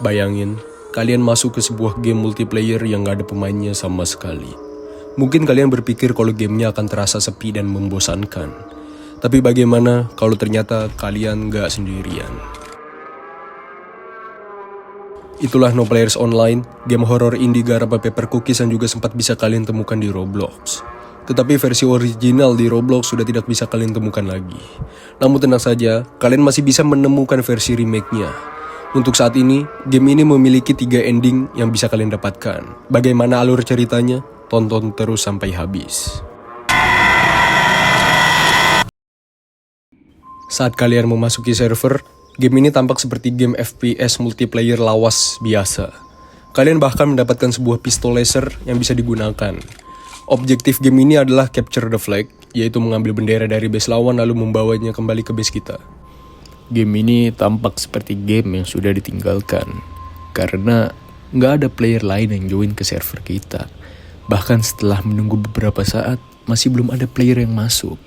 Bayangin, kalian masuk ke sebuah game multiplayer yang gak ada pemainnya sama sekali. Mungkin kalian berpikir kalau gamenya akan terasa sepi dan membosankan. Tapi bagaimana kalau ternyata kalian gak sendirian? Itulah No Players Online, game horror indie garap Paper Cookies yang juga sempat bisa kalian temukan di Roblox. Tetapi versi original di Roblox sudah tidak bisa kalian temukan lagi. Namun tenang saja, kalian masih bisa menemukan versi remake-nya. Untuk saat ini, game ini memiliki 3 ending yang bisa kalian dapatkan. Bagaimana alur ceritanya? Tonton terus sampai habis. Saat kalian memasuki server, game ini tampak seperti game FPS multiplayer lawas biasa. Kalian bahkan mendapatkan sebuah pistol laser yang bisa digunakan. Objektif game ini adalah capture the flag, yaitu mengambil bendera dari base lawan lalu membawanya kembali ke base kita. Game ini tampak seperti game yang sudah ditinggalkan, karena nggak ada player lain yang join ke server kita. Bahkan setelah menunggu beberapa saat, masih belum ada player yang masuk.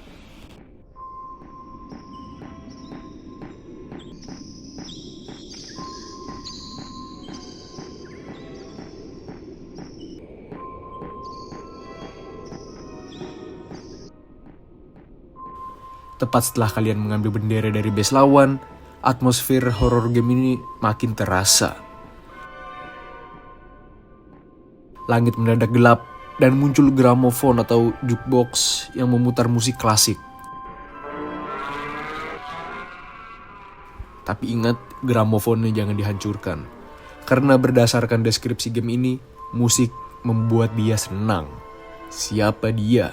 Tepat setelah kalian mengambil bendera dari base lawan, atmosfer horror game ini makin terasa. Langit mendadak gelap dan muncul gramofon atau jukebox yang memutar musik klasik. Tapi ingat, gramofonnya jangan dihancurkan. Karena berdasarkan deskripsi game ini, musik membuat dia senang. Siapa dia?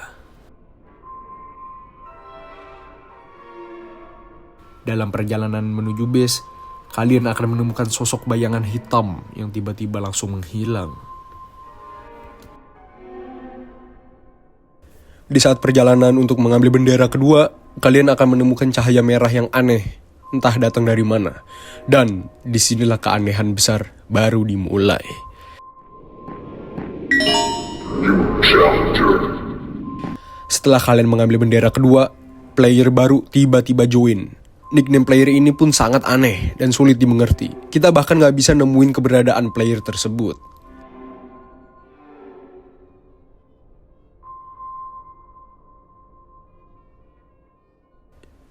Dalam perjalanan menuju base, kalian akan menemukan sosok bayangan hitam yang tiba-tiba langsung menghilang. Di saat perjalanan untuk mengambil bendera kedua, kalian akan menemukan cahaya merah yang aneh, entah datang dari mana. Dan disinilah keanehan besar baru dimulai. Setelah kalian mengambil bendera kedua, player baru tiba-tiba join. Nickname player ini pun sangat aneh dan sulit dimengerti. Kita bahkan gak bisa nemuin keberadaan player tersebut.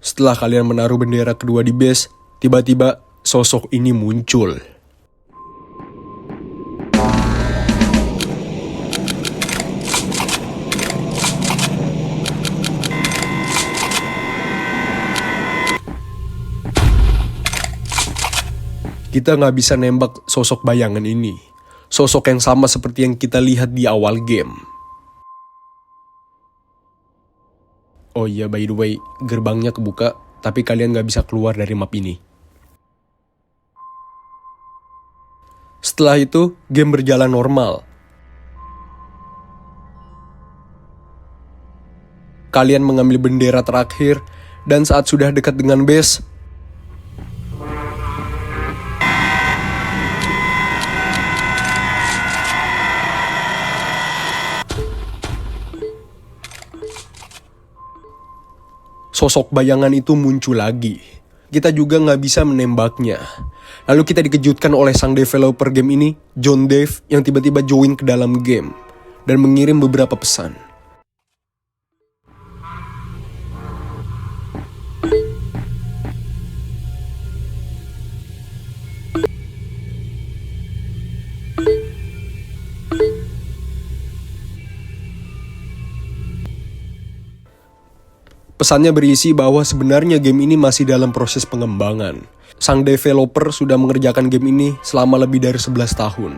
Setelah kalian menaruh bendera kedua di base, tiba-tiba sosok ini muncul. Kita nggak bisa nembak sosok bayangan ini. Sosok yang sama seperti yang kita lihat di awal game. Oh iya, by the way, gerbangnya kebuka, tapi kalian nggak bisa keluar dari map ini. Setelah itu, game berjalan normal. Kalian mengambil bendera terakhir, dan saat sudah dekat dengan base, sosok bayangan itu muncul lagi. Kita juga nggak bisa menembaknya. Lalu kita dikejutkan oleh sang developer game ini, John Dave, yang tiba-tiba join ke dalam game dan mengirim beberapa pesan. Pesannya berisi bahwa sebenarnya game ini masih dalam proses pengembangan. Sang developer sudah mengerjakan game ini selama lebih dari 11 tahun.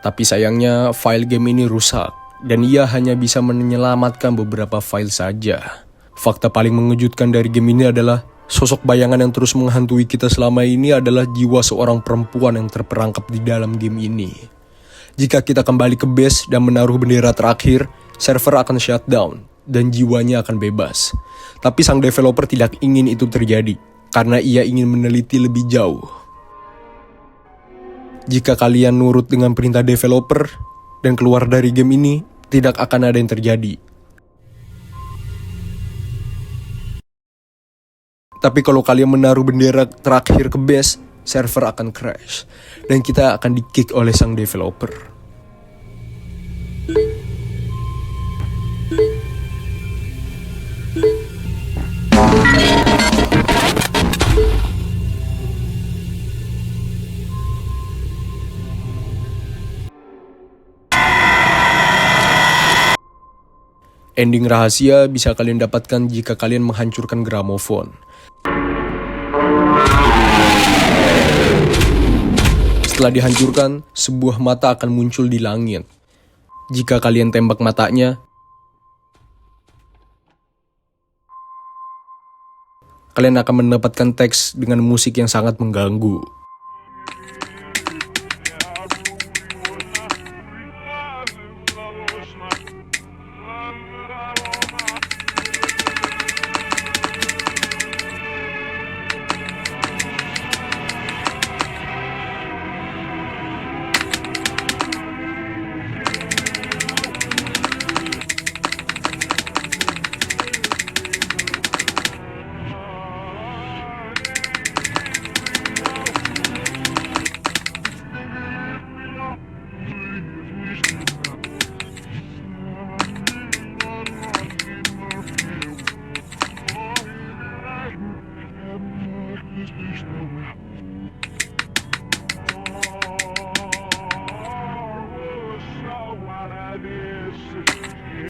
Tapi sayangnya file game ini rusak, dan ia hanya bisa menyelamatkan beberapa file saja. Fakta paling mengejutkan dari game ini adalah sosok bayangan yang terus menghantui kita selama ini adalah jiwa seorang perempuan yang terperangkap di dalam game ini. Jika kita kembali ke base dan menaruh bendera terakhir, server akan shutdown dan jiwanya akan bebas. Tapi sang developer tidak ingin itu terjadi, karena ia ingin meneliti lebih jauh. Jika kalian nurut dengan perintah developer dan keluar dari game ini, tidak akan ada yang terjadi. Tapi kalau kalian menaruh bendera terakhir ke base, server akan crash, dan kita akan di-kick oleh sang developer. Ending rahasia bisa kalian dapatkan jika kalian menghancurkan gramofon. Setelah dihancurkan, sebuah mata akan muncul di langit. Jika kalian tembak matanya, kalian akan mendapatkan teks dengan musik yang sangat mengganggu.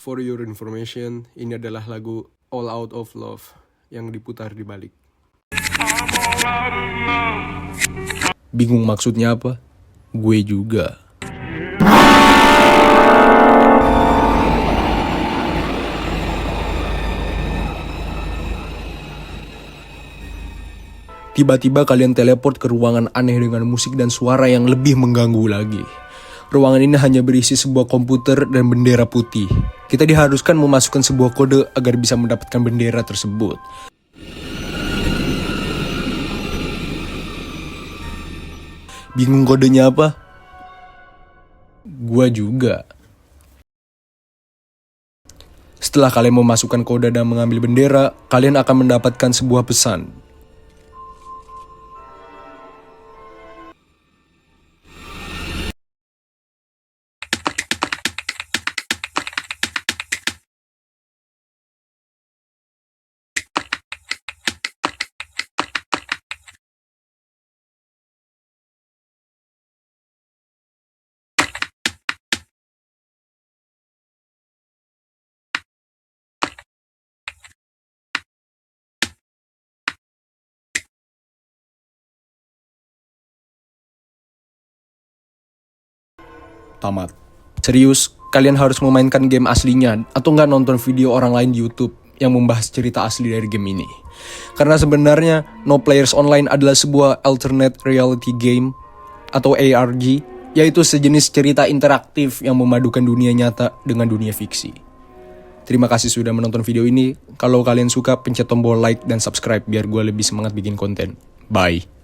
For your information, ini adalah lagu All Out of Love yang diputar di balik. Bingung maksudnya apa? Gue juga. Tiba-tiba kalian teleport ke ruangan aneh dengan musik dan suara yang lebih mengganggu lagi. Ruangan ini hanya berisi sebuah komputer dan bendera putih. Kita diharuskan memasukkan sebuah kode agar bisa mendapatkan bendera tersebut. Bingung kodenya apa? Gua juga. Setelah kalian memasukkan kode dan mengambil bendera, kalian akan mendapatkan sebuah pesan. Tamat. Serius, kalian harus memainkan game aslinya atau nggak nonton video orang lain di YouTube yang membahas cerita asli dari game ini. Karena sebenarnya No Players Online adalah sebuah alternate reality game atau ARG, yaitu sejenis cerita interaktif yang memadukan dunia nyata dengan dunia fiksi. Terima kasih sudah menonton video ini. Kalau kalian suka, pencet tombol like dan subscribe biar gue lebih semangat bikin konten. Bye.